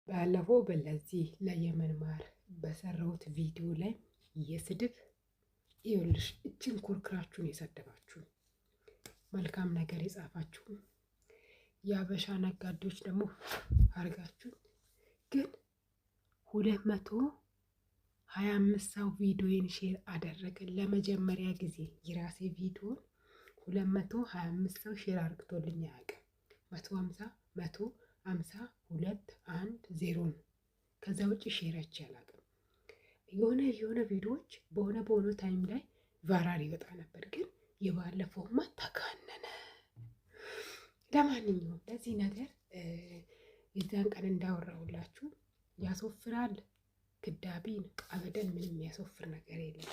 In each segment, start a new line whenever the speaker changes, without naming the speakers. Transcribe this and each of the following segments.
ባለፈው በለዚህ ለየመን ማር በሰራሁት ቪዲዮ ላይ የስድብ ይኸውልሽ እችን ኩርክራችሁን የሰደባችሁ መልካም ነገር የጻፋችሁ የአበሻ ነጋዴዎች ደግሞ አርጋችሁ ግን 225 ሰው ቪዲዮን ሼር አደረገ። ለመጀመሪያ ጊዜ የራሴ ቪዲዮን 225 ሰው ሼር አድርግቶልኝ አያውቅም። 150 ነው። ከዛ ውጭ ሼር አይቼ አላውቅም። የሆነ ቪዲዮዎች በሆነ ታይም ላይ ቫይራል ይወጣ ነበር፣ ግን የባለፈውማ ተጋነነ። ለማንኛውም ለዚህ ነገር የዛን ቀን እንዳወራሁላችሁ ያስወፍራል ክዳቢ አበደን ምንም የሚያስወፍር ነገር የለም።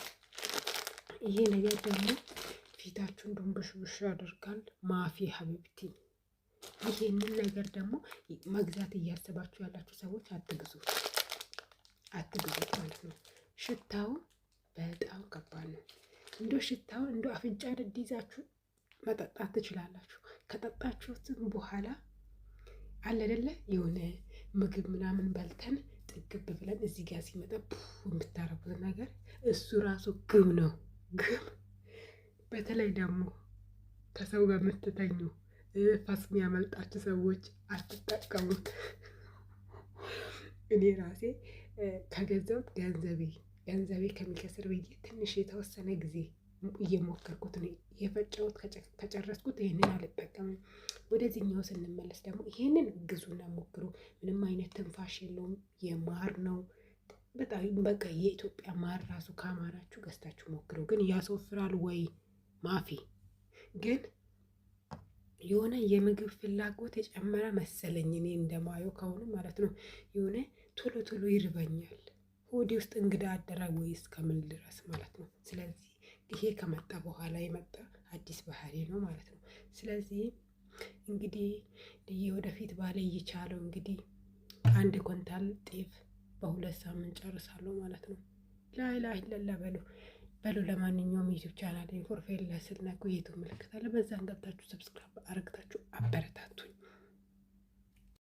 ይሄ ነገር ደግሞ ፊታችሁን ዱንብሽብሽ ያደርጋል። ማፊ ሀቢብቲ ይሄንን ነገር ደግሞ መግዛት እያሰባችሁ ያላችሁ ሰዎች አትግዙት ማለት ነው። ሽታው በጣም ከባድ ነው። ሽታው አፍንጫ እንዲይዛችሁ መጠጣት ትችላላችሁ። ከጠጣችሁትም በኋላ አለ አይደለ የሆነ ምግብ ምናምን በልተን ጥግብ ብለን እዚህ ጋር ሲመጣ የምታረጉት ነገር እሱ ራሱ ግም ነው። ግም በተለይ ደግሞ ከሰው ጋር የምትተኙ ፋስ የሚያመልጣችሁ ሰዎች አትጠቀሙት። እኔ ራሴ ከገዛሁት ገንዘቤ ከሚከስር ብዬ ትንሽ የተወሰነ ጊዜ እየሞከርኩት ነው የፈጨሁት። ከጨረስኩት ይሄንን አልጠቀምም። ወደዚህኛው ስንመለስ ደግሞ ይሄንን ግዙና ሞክሩ። ምንም አይነት ትንፋሽ የለውም። የማር ነው በጣም በቃ የኢትዮጵያ ማር ራሱ ካማራችሁ ገዝታችሁ ሞክሩ። ግን ያስወፍራል ወይ ማፊ ግን የሆነ የምግብ ፍላጎት የጨመረ መሰለኝ። እኔ እንደማየው ከሆነ ማለት ነው የሆነ ቶሎ ይርበኛል። ሆዴ ውስጥ እንግዳ አደረ ወይ እስከምን ድረስ ማለት ነው። ስለዚህ ይሄ ከመጣ በኋላ የመጣ አዲስ ባህሪ ነው ማለት ነው። ስለዚህ እንግዲህ ወደፊት ባለ እየቻለው እንግዲህ 1 ኩንታል ጤፍ በ2 ሳምንት ጨርሳለሁ ማለት ነው። ላይላ በሉ ለማንኛውም ዩቲዩብ ቻናል ፕሮፋይል ላይ ስትነኩ የዩቲዩብ ምልክት አለ። በዛን ገብታችሁ ሰብስክራይብ አርግታችሁ አበረታቱኝ።